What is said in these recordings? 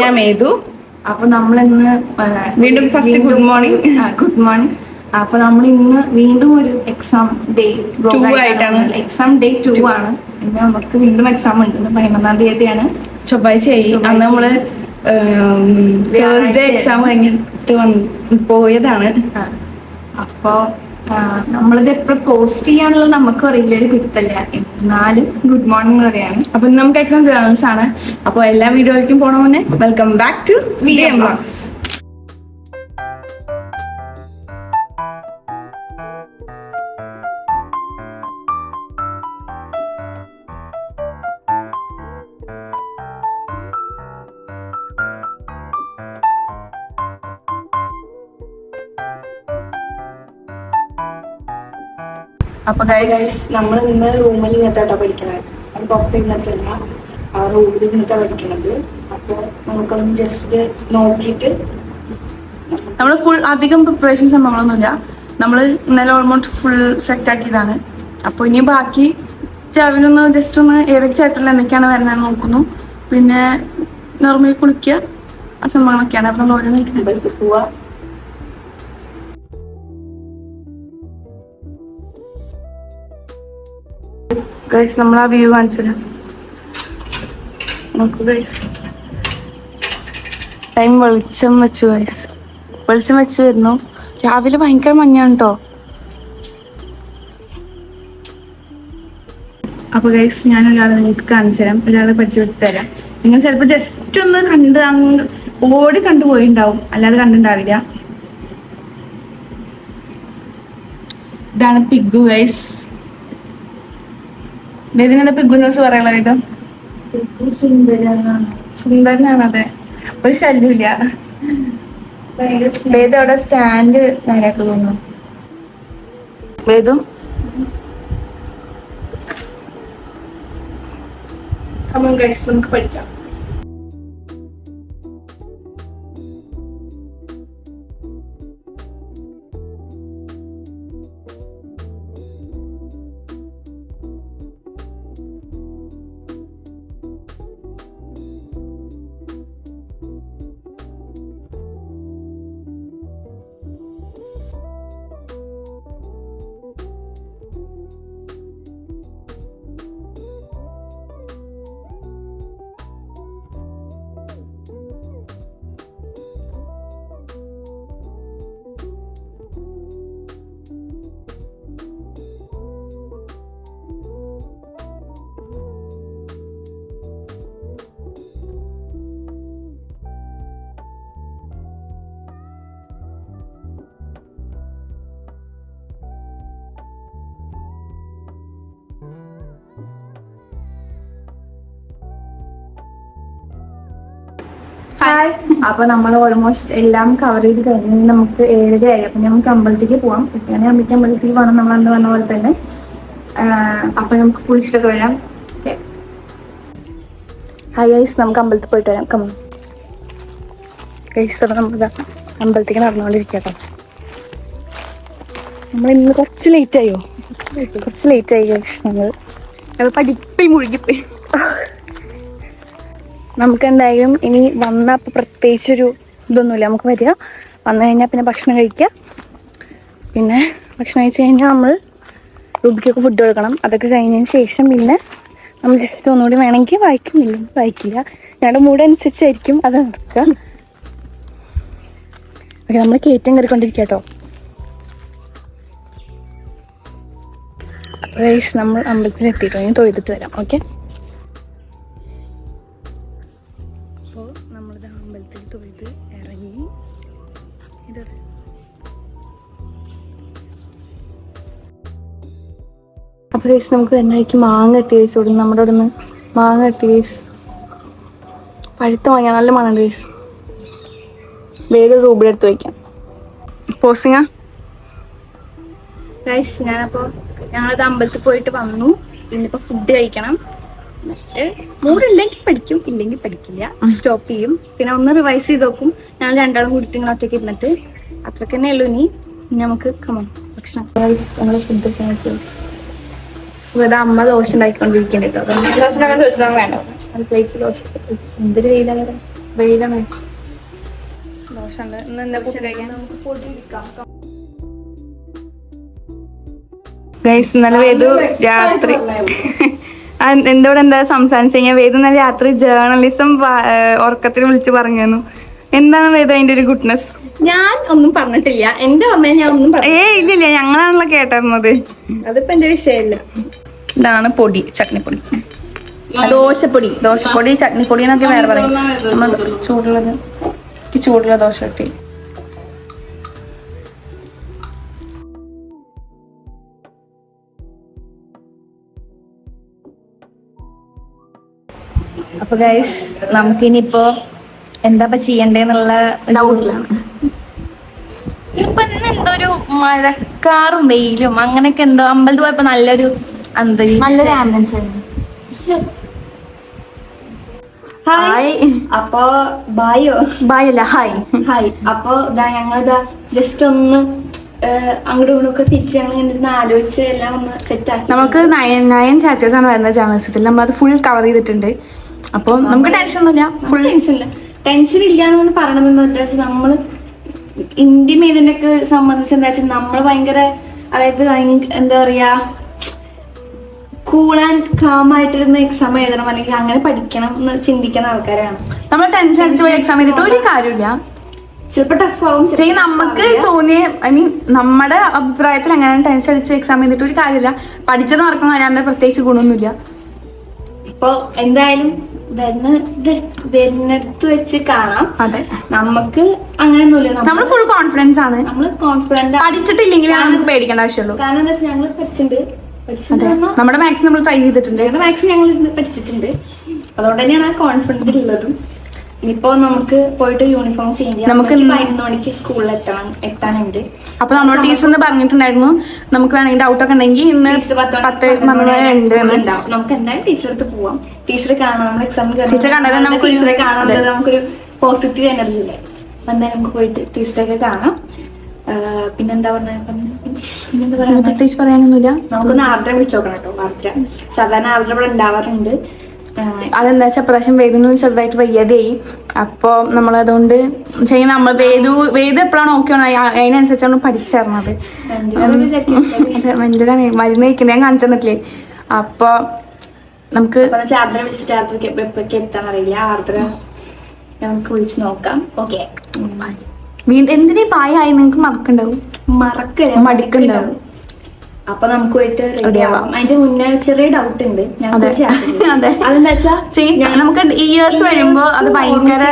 ഞാൻ മേതു. അപ്പൊ നമ്മളിന്ന് വീണ്ടും first good morning. Good morning. അപ്പൊ നമ്മൾ ഇന്ന് വീണ്ടും ഒരു എക്സാം ഡേ 2 ആയിട്ടാണ്. എക്സാം ഡേ 2 ആണ്. ഇന്ന് നമുക്ക് വീണ്ടും എക്സാം ഉണ്ട്. 11-ാം തീയതിയാണ്, ചൊവ്വാഴ്ചയായി. അന്ന് നമ്മള് തേഴ്സ്ഡേ എക്സാം കഴിഞ്ഞിട്ട് പോയതാണ്. അപ്പൊ നമ്മളിത് എപ്പോഴും പോസ്റ്റ് ചെയ്യാന്നുള്ളത് നമുക്കും അറിയില്ല, ഒരു പിടുത്തല്ല. എന്നാലും ഗുഡ് മോർണിംഗ് പറയാണ്. അപ്പൊ നമുക്ക് എക്സാം ജേർണൽസ് ആണ്. അപ്പൊ എല്ലാ വീഡിയോയിലേക്കും പോണ മുന്നേ welcome back to VM Vlogs. അപ്പൊ നമ്മൾ ഇന്ന് റൂമിൽ ഇരുന്നിട്ടാ പഠിക്കണത്, അത് പുറത്ത് ഇരുന്നിട്ടല്ല, ആ റൂമിൽ ഇരുന്നിട്ടാ പഠിക്കണത്. അപ്പൊ നമുക്കൊന്ന് ജസ്റ്റ് നോക്കിയിട്ട് നമ്മൾ ഫുൾ അധികം പ്രിപ്പറേഷൻ സംഭവങ്ങളൊന്നുമില്ല. നമ്മൾ ഇന്നലെ ഓൾമോസ്റ്റ് ഫുൾ സെറ്റ് ആക്കിയതാണ്. അപ്പോൾ ഇനി ബാക്കി രാവിലെ ഒന്ന് ജസ്റ്റ് ഒന്ന് ഏതൊക്കെ ചാപ്റ്ററിൽ എന്തൊക്കെയാണ് വരുന്നതെന്ന് നോക്കുന്നു. പിന്നെ നോർമലി കുളിക്കുക, ആ സംഭവങ്ങളൊക്കെയാണ്. അപ്പം നമ്മൾ ഓരോന്നായിട്ട് പോവാ. നമ്മൾ ആ വ്യൂ കാണിച്ചുതരാം. നോക്കൂ ടൈം വെളിച്ചം വെച്ചു വെളിച്ചം വെച്ച് വരുന്നു. രാവിലെ ഭയങ്കര മഞ്ഞാണ് കേട്ടോ. അപ്പൊ ഗൈസ് ഞാൻ ഒരാളെ നിങ്ങൾക്ക് കാണിച്ചു തരാം, ഒരാളെ പരിചയപ്പെടുത്തി തരാം. നിങ്ങൾ ചിലപ്പോൾ ജസ്റ്റ് ഒന്ന് കണ്ട് ഓടി കണ്ടുപോയിണ്ടാവും, അല്ലാതെ കണ്ടിട്ടുണ്ടാവില്ല. ഇതാണ് പിഗ്ഗു ഗൈസ്. ഇതിനെന്താ പിഗ്ഗുനെ കുറിച്ച് പറയാനുള്ളത്? ഇത് സുന്ദരനാണ്. അതെ, ഒരു ശല്യമില്ല. വേദ അവിടെ സ്റ്റാൻഡ് നേരാക്കി തോന്നുന്നു. വേദു നമുക്ക് പഠിക്കാം. ഹായ്. അപ്പൊ നമ്മൾ ഓൾമോസ്റ്റ് എല്ലാം കവർ ചെയ്ത് കഴിഞ്ഞ് നമുക്ക് 7:30 ആയി. അപ്പൊ നമുക്ക് അമ്പലത്തേക്ക് പോവാം. കുട്ടിയാണെങ്കിൽ അമ്പലത്തേക്ക് പോകണം, നമ്മൾ അന്ന് പറഞ്ഞ പോലെ തന്നെ. അപ്പൊ നമുക്ക് കുളിച്ചിട്ടൊക്കെ വരാം. ഹായ് ഗൈസ്, നമുക്ക് അമ്പലത്തിൽ പോയിട്ട് വരാം. Come on guys. അപ്പോൾ നമ്മൾ അമ്പലത്തേക്ക് നടന്നുകൊണ്ടിരിക്കട്ടോ. നമ്മൾ ഇന്ന് കുറച്ച് ലേറ്റായി ഗൈസ്. നമ്മൾ പഠിപ്പിൽ മുഴുകിപ്പോയി. നമുക്ക് എന്തായാലും ഇനി വന്നാൽ പ്രത്യേകിച്ചൊരു ഇതൊന്നുമില്ല. നമുക്ക് വരിക, വന്നു കഴിഞ്ഞാൽ പിന്നെ ഭക്ഷണം കഴിക്കുക. പിന്നെ ഭക്ഷണം കഴിച്ച് കഴിഞ്ഞാൽ നമ്മൾ റുബിക്കൊക്കെ ഫുഡ് കൊടുക്കണം. അതൊക്കെ കഴിഞ്ഞതിന് ശേഷം പിന്നെ നമ്മൾ ജസ്റ്റ് ഒന്നുകൂടി വേണമെങ്കിൽ വായിക്കുന്നില്ല, വായിക്കില്ല. ഞങ്ങളുടെ മൂഡ് അനുസരിച്ചായിരിക്കും അത് നടക്കുക. ഓക്കെ, നമ്മൾ കയറ്റം കയറിക്കൊണ്ടിരിക്കുക കേട്ടോ. അപ്പോൾ നമ്മൾ അമ്പലത്തിൽ എത്തിയിട്ടോ, ഇനി തൊഴുതിട്ട് വരാം. ഓക്കെ, അപ്പോൾ നമ്മളിത് അമ്പലത്തിൽ തൊഴുത് ഇറങ്ങി. അപ്പോൾ ഗൈസ് നമുക്ക് തന്നെ വഴിക്ക് മാങ്ങ കിട്ടി ഗൈസ്. ഇവിടെ നമ്മുടെ അവിടെ നിന്ന് മാങ്ങ കിട്ടി ഗൈസ്. പഴുത്ത മാങ്ങ, നല്ല മണം ഗൈസ്. വേറെ രൂപയുടെ അടുത്ത് വയ്ക്കാം. പോസിങ്ങ ഗൈസ്, ഞാനപ്പോൾ ഞങ്ങളത് അമ്പലത്തിൽ പോയിട്ട് വന്നു. ഇന്നിപ്പോൾ ഫുഡ് കഴിക്കണം. എന്നിട്ട് മൂടുണ്ടെങ്കിൽ പഠിക്കും, ഇല്ലെങ്കിൽ പഠിക്കില്ല, സ്റ്റോപ്പ് ചെയ്യും. പിന്നെ ഒന്ന് റിവൈസ് ചെയ്ത് നോക്കും. ഞങ്ങൾ രണ്ടാളും കൂടിയിട്ട് ഇങ്ങനെ ഒറ്റയ്ക്ക് ഇരുന്നിട്ട്. അത്രയ്ക്ക് തന്നെ ഉള്ളൂ. ഇനി നമുക്ക് കമോൺ ഭക്ഷണം. ഞങ്ങൾ ഫുഡ് ഇവിടെ അമ്മ ദോശ ഉണ്ടാക്കിക്കൊണ്ടിരിക്കുന്നുണ്ട് കേട്ടോ. വേണ്ട പ്ലേറ്റ് ദോശ. എന്തൊരു വെയിലാണ്. വെയിലാണ്. ദോശ ഉണ്ട്. ഇന്ന് എന്താ കൂട്ടി കഴിക്കാൻ? നമുക്ക് പൊടി എടുക്കാം. ഇന്നലെ വേദു രാത്രി എന്തോടെ എന്താ സംസാരിച്ചു കഴിഞ്ഞാൽ വേദു ഇന്നലെ രാത്രി ജേർണലിസം ഉറക്കത്തിൽ വിളിച്ച് പറഞ്ഞു. എന്താണ് വേദ അതിന്റെ ഒരു ഗുഡ്നെസ്? ഞാൻ ഒന്നും പറഞ്ഞിട്ടില്ല. എന്റെ അമ്മയെ ഞാൻ ഒന്നും ഇല്ലില്ല, ഞങ്ങളാണല്ലോ കേട്ടിരുന്നത്. അതിപ്പോ എന്റെ വിഷയമില്ല. ഇതാണ് പൊടി, ചട്നിപ്പൊടി, ദോശപ്പൊടി ചട്നിപ്പൊടി എന്നൊക്കെ വേറെ പറയും. നമ്മൾ ചൂടുള്ള ദോശ കിട്ടി. അപ്പൊ ഗൈസ്, നമുക്കിനിയിപ്പോ എന്താ ചെയ്യണ്ടേന്നുള്ള ഡൗട്ടിലാണ്. ഇപ്പൊ ഇന്ന് എന്തോ ഒരു മഴക്കാറും വെയിലും അങ്ങനെയൊക്കെ എന്തോ. അമ്പലത്തിൽ പോയപ്പോ നല്ലൊരു അന്തരീക്ഷം, നല്ലൊരു ആംബുലൻസ് ആയിരുന്നു. ഹായ്. അപ്പൊ ബായോ ബായല്ല ഹായ്. ഹായ്. അപ്പൊ ഞങ്ങളിതാ ജസ്റ്റ് ഒന്ന് അങ്ങോട്ടും ഇങ്ങോട്ടൊക്കെ തിരിച്ച് ഞങ്ങൾ ഇങ്ങനെ ആലോചിച്ച് എല്ലാം ഒന്ന് സെറ്റ് ആക്കി. നമുക്ക് 9 ചാപ്റ്റേഴ്സ് ആണ് വരുന്നത് ജേർണലിസത്തിൽ. നമ്മളത് ഫുൾ കവർ ചെയ്തിട്ടുണ്ട്. അപ്പോൾ നമുക്ക് ടെൻഷൻ ഒന്നുമില്ല. ഫുൾ ടെൻഷൻ ഇല്ലാന്ന് പറയണതെന്ന് വെച്ചാൽ നമ്മള് ഇന്ത്യ ഇതിനൊക്കെ സംബന്ധിച്ച് എന്താ വെച്ചാൽ നമ്മള് ഭയങ്കര, അതായത് എന്താ പറയാ, കൂൾ ആൻഡ് കാം ആയിട്ടിരുന്ന് എക്സാം എഴുതണം അല്ലെങ്കിൽ അങ്ങനെ പഠിക്കണം എന്ന് ചിന്തിക്കുന്ന ആൾക്കാരാണ്. നമ്മൾ ടെൻഷൻ അടിച്ച് പോയി എക്സാം ചെയ്തിട്ട് ഒരു കാര്യമില്ല. ചിലപ്പോൾ ടഫ് ആവും. നമുക്ക് തോന്നിയ നമ്മുടെ അഭിപ്രായത്തിൽ അങ്ങനെ ടെൻഷൻ അടിച്ച് എക്സാം ചെയ്തിട്ട് ഒരു കാര്യമില്ല. പഠിച്ചത് മറക്കുന്ന അല്ലാണ്ട് പ്രത്യേകിച്ച് ഗുണമൊന്നുമില്ല. ഇപ്പൊ എന്തായാലും വരുന്നിടത്ത് വെച്ച് കാണാം. അതെ, നമുക്ക് അങ്ങനെയൊന്നുമില്ല. നമ്മൾ ഫുൾ കോൺഫിഡൻസ് ആണ്. നമ്മൾ കോൺഫിഡന്റ് പഠിച്ചിട്ടില്ലെങ്കിൽ നമുക്ക് പേടിക്കേണ്ട ആവശ്യമുള്ളൂ. കാരണം എന്താ വെച്ചാൽ ഞങ്ങൾ പഠിച്ചിട്ടുണ്ട്. നമ്മുടെ മാക്സിമം നമ്മൾ ട്രൈ ചെയ്തിട്ടുണ്ട്. ഞങ്ങളുടെ മാക്സിമം ഞങ്ങൾ പഠിച്ചിട്ടുണ്ട്. അതുകൊണ്ട് തന്നെയാണ് ആ കോൺഫിഡൻസ് ഉള്ളതും. ഇനിയിപ്പോ നമുക്ക് പോയിട്ട് യൂണിഫോം ചേഞ്ച് ചെയ്യാം. നമുക്ക് 11 മണിക്ക് സ്കൂളിൽ എത്താനുണ്ട്. അപ്പൊ നമ്മുടെ ടീച്ചർ ഒന്ന് പറഞ്ഞിട്ടുണ്ടായിരുന്നു നമുക്ക് വേണമെങ്കിൽ ഡൗട്ട് ഒക്കെ ഉണ്ടെങ്കിൽ ഇന്ന് 10 ഉണ്ട്. നമുക്ക് എന്തായാലും ടീച്ചർ അടുത്ത് പോവാം. ടീച്ചറെ കാണാം. നമ്മൾ എക്സാമിൽ ടീച്ചറെ കാണാൻ നമുക്കൊരു പോസിറ്റീവ് എനർജി ഇല്ലേ. അപ്പൊ എന്തായാലും നമുക്ക് പോയിട്ട് ടീച്ചറൊക്കെ കാണാം. പിന്നെന്താ പിന്നെന്താ പറയാ, പ്രത്യേകിച്ച് പറയാനൊന്നുമില്ല. നമുക്കൊന്ന് ആർദ്ര വിളിച്ചു നോക്കണം കേട്ടോ. ആർദ്ര സാധാരണ ആർദ്ര ഇവിടെ ഉണ്ടാവാറുണ്ട്. അതെന്താ വെച്ചാൽ പ്രാവശ്യം വേദുവിന് ചെറുതായിട്ട് വയ്യാതെയായി. അപ്പോൾ നമ്മളതുകൊണ്ട് നമ്മൾ വേദു എപ്പോഴാണ് ഓക്കെ ആണ് അതിനനുസരിച്ചാണ് പഠിച്ചേർന്നത്. അതെ, മെന്റലാണ്. മരുന്ന് കഴിക്കുന്നത് ഞാൻ കാണിച്ചു തന്നിട്ടില്ലേ. അപ്പോൾ നമുക്ക് ആർദ്ര വിളിച്ചിട്ട് ആർദ്രക്ക് എപ്പോഴൊക്കെ എത്താന്നറിയില്ല. ആർദ്ര നമുക്ക് വിളിച്ച് നോക്കാം. ഓക്കെ. എന്തിനീ പായായി നിങ്ങൾക്ക് മറക്കുണ്ടാവും, മടിക്കുണ്ടാവും. അപ്പൊ നമുക്ക് പോയിട്ട് റെഡിയാവാം. അതിന്റെ മുന്നേ ചെറിയ ഡൗട്ട് ഉണ്ട്. അതെന്താ വെച്ചാ നമുക്ക് ഇയേഴ്സ് വരുമ്പോ അത് ഭയങ്കര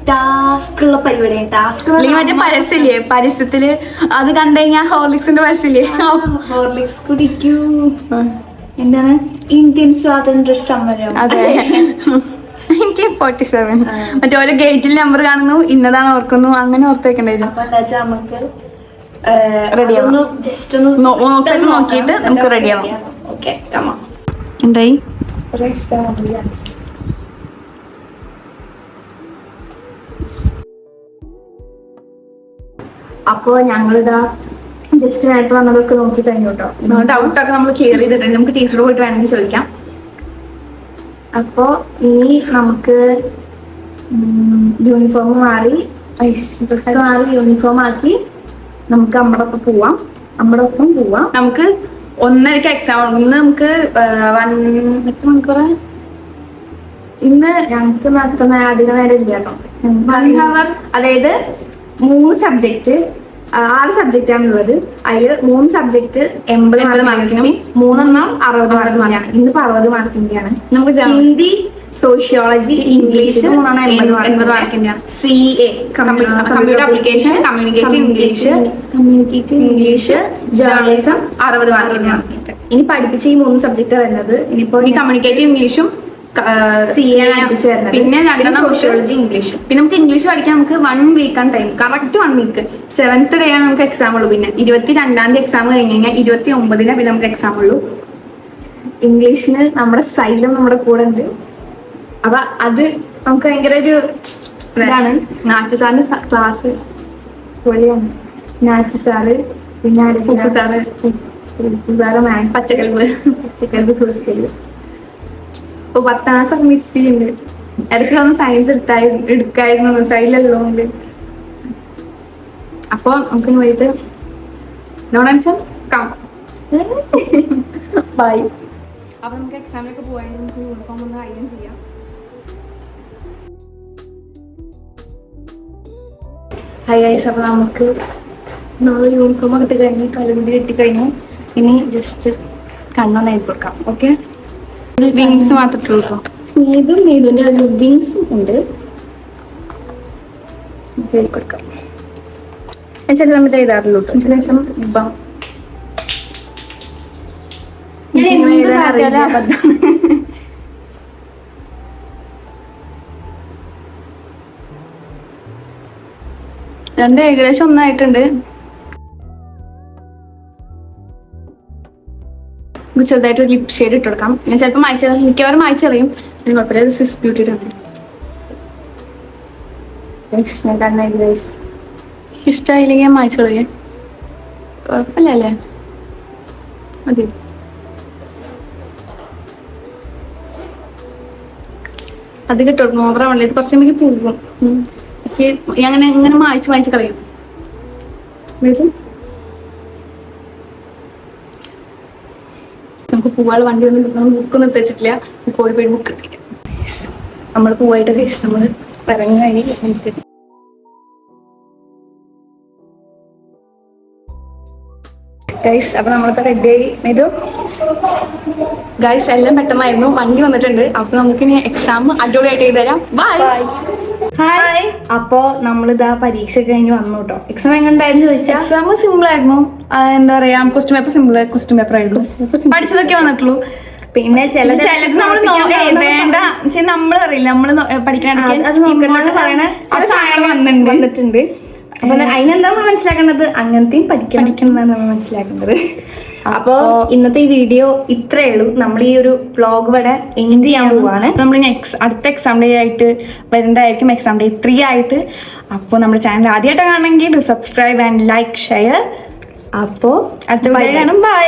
ടാസ്ക് ഉള്ള പരിപാടിയാണ്. ടാസ്ക് മറ്റേ പരസ്യല്ലേ, പരസ്യത്തില് അത് കണ്ടു കഴിഞ്ഞാൽ ഹോർലിക്സിന്റെ പരസ്യല്ലേ, ഹോർലിക്സ് കുടിക്കൂ, എന്താണ് ഇന്ത്യൻ സ്വാതന്ത്ര്യ സമരം. അതെ, 1947. മറ്റേ ഓരോ ഗേറ്റിൽ നമ്പർ കാണുന്നു, ഇന്നതാണ് ഓർക്കുന്നു, അങ്ങനെ ഓർത്തേക്കണ്ടായിരുന്നു. അപ്പൊ എന്താ വെച്ചാൽ നമുക്ക് ജസ്റ്റ് ഒന്ന് നോക്കിയിട്ട് നമുക്ക് റെഡിയാവാം. ഓക്കെ, കമാ. എന്തായി അപ്പൊ ഞങ്ങളിതാ ജസ്റ്റ് നേരത്തെ വന്നതൊക്കെ നോക്കി കഴിഞ്ഞു കേട്ടോ. ഡൗട്ടൊക്കെ നമ്മൾ ക്ലിയർ ചെയ്തിട്ടുണ്ട്. നമുക്ക് ടീച്ചറോട് പോയിട്ട് വേണമെങ്കിൽ ചോദിക്കാം. അപ്പോ ഇനി നമുക്ക് യൂണിഫോം മാറി യൂണിഫോം ആക്കി നമുക്ക് നമ്മുടെ ഒപ്പം പോവാം. നമുക്ക് 1:30 എക്സാം. ഇന്ന് നമുക്ക് 1 മണിക്കൂർ. ഇന്ന് ഞങ്ങൾക്ക് നടത്തുന്ന അധിക നേരം ഇല്ല കേട്ടോ. അതായത് 3 സബ്ജക്റ്റ് 6 സബ്ജക്റ്റ് ആണുള്ളത്. അതില് 3 സബ്ജക്ട് 80 മാർക്കിനും 3 60 മാർക്കിനാണ്. ഇന്നിപ്പോ 60 മാർക്കിന്റെയാണ്. നമുക്ക് Hindi, sociology, English 80 മാർക്കിന്റെയാണ്. CA computer application, communicative English, journalism 60 മാർക്കിന്റെയാണ്. ഇനി പഠിപ്പിച്ച ഈ 3 സബ്ജക്റ്റ് വരുന്നത് ഇനിയിപ്പോ കമ്മ്യൂണിക്കേറ്റീവ് ഇംഗ്ലീഷും പിന്നെ 2 സോഷ്യോളജി, ഇംഗ്ലീഷ്. പിന്നെ നമുക്ക് ഇംഗ്ലീഷ് പഠിക്കാൻ നമുക്ക് 1 വീക്കാണ് time. Correct 1 week. 7th day ആണ് നമുക്ക് എക്സാം ഉള്ളൂ. പിന്നെ 22-ാം തീയതി എക്സാം കഴിഞ്ഞ് കഴിഞ്ഞാൽ 29-ന് പിന്നെ നമുക്ക് എക്സാം ഉള്ളൂ. ഇംഗ്ലീഷിന് നമ്മുടെ സൈലം നമ്മുടെ കൂടെ ഉണ്ട്. അപ്പൊ അത് നമുക്ക് ഭയങ്കര ഒരു ഇതാണ്. നാറ്റു സാറിന്റെ ക്ലാസ് പൊളിയാണ്. നാച്ചു സാറ്, പിന്നെ സാറ് പച്ചക്കൽവ് സോഷ്യൽ. ഇപ്പൊ 10ാം ക്ലാസ് ഒക്കെ മിസ് ചെയ്യുന്നുണ്ട്. ഇടയ്ക്ക് ഒന്ന് സയൻസ് എടുക്കായിരുന്നു സൈലല്ലോണ്ട്. അപ്പോൾ നമുക്ക് പോയിട്ട് നോണാൻസർ ബൈ. അപ്പോൾ നമുക്ക് എക്സാമിനൊക്കെ പോകാണ്ട് നമുക്ക് യൂണിഫോം ഒന്ന് അയൺ ചെയ്യാം. ഹായ് ഗൈസ്, അപ്പോൾ നമുക്ക് നമ്മൾ യൂണിഫോം ഒക്കെ ഇട്ട് കഴിഞ്ഞ് കലുകുടി കെട്ടിക്കഴിഞ്ഞു. ഇനി ജസ്റ്റ് കണ്ണൊന്ന് എഴുതി കൊടുക്കാം. ഓക്കെ, വിങ്സ് മാത്രം ഇട്ട് കൊടുക്കാം. നീതുൻ്റെ ഒരു വിങ്സും ഉണ്ട്, എഴുതി കൊടുക്കാം. ചില സമയത്ത് എഴുതാറുള്ളൂ കേട്ടോ, ചില ശേഷം ഇപ്പം രണ്ട് ഏകദേശം ഒന്നായിട്ടുണ്ട്. ചെറുതായിട്ട് ഒരു ലിപ് ഷെയ്ഡ് ഇട്ട് കൊടുക്കാം. ഞാൻ ചിലപ്പോൾ മിക്കവാറും മായ്ച്ചു കളയും. കുഴപ്പമില്ല, ഇത് സ്വിസ് ബ്യൂട്ടിയുടെ ആണ്. ഞാൻ കണ്ണായി ഗൈസ്, ഇഷ്ടമായില്ലെങ്കിൽ ഞാൻ മായ്ച്ചു കളയേ, കുഴപ്പമില്ല അല്ലേ? മതി. അത് കിട്ടും ഓവറാവണല്ലേ, ഇത് കുറച്ച് നമുക്ക് പോകും. അങ്ങനെ ഇങ്ങനെ മായ്ച്ച് കളയും. നമുക്ക് പൂവാൾ വണ്ടി ഒന്നും നമ്മൾ ബുക്കൊന്നും എടുത്ത് വെച്ചിട്ടില്ല. കോഴിപ്പോയി ബുക്ക് എടുത്തില്ല. നമ്മൾ പൂവായിട്ട് കഴിച്ച് നമ്മൾ ഇറങ്ങി. ഗൈസ്, അപ്പോൾ നമ്മളൊക്കെ റെഡിയായി. ഇത് ഗൈസ് എല്ലാം പെട്ടെന്നായിരുന്നു. വണ്ടി വന്നിട്ടുണ്ട്. അപ്പോൾ നമുക്കിനി എക്സാം അടിപൊളിയായിട്ട് എഴുതരാം. ബൈ. ഹായ്. അപ്പോൾ നമ്മളിതാ പരീക്ഷ കഴിഞ്ഞ് വന്നു കേട്ടോ. എക്സാം എങ്ങനെയുണ്ടായിരുന്നു ചോദിച്ചാൽ എക്സാം സിമ്പിൾ ആയിരുന്നു. എന്താ പറയാ, question paper simple question paper ആയിരുന്നു. പഠിച്ചതൊക്കെ വന്നിട്ടുള്ളൂ. പിന്നെ ചിലത് നമ്മൾ വേണ്ട നമ്മൾ അറിയില്ല, നമ്മൾ പഠിക്കാനായിട്ട് പറയണ ചില സാധനങ്ങൾ വന്നിട്ടുണ്ട്. അപ്പൊ അതിനെന്താ നമ്മൾ മനസ്സിലാക്കേണ്ടത്, അങ്ങനത്തെയും പഠിക്കണമെന്നാണ് നമ്മൾ മനസ്സിലാക്കേണ്ടത്. അപ്പോ ഇന്നത്തെ ഈ വീഡിയോ ഇത്രേ ഉള്ളൂ. നമ്മൾ ഈ ഒരു വ്ലോഗ് ഇവിടെ എൻഡ് ചെയ്യാൻ പോവാണ്. നമ്മൾ അടുത്ത എക്സാം ഡേ ആയിട്ട് വരുന്നതായിരിക്കും, എക്സാം ഡേ 3 ആയിട്ട്. അപ്പോൾ നമ്മുടെ ചാനൽ ആദ്യമായിട്ട് കാണണമെങ്കിൽ സബ്സ്ക്രൈബ് ആൻഡ് ലൈക്ക് ഷെയർ. അപ്പോൾ അടുത്ത വീഡിയോ കാണും. ബൈ.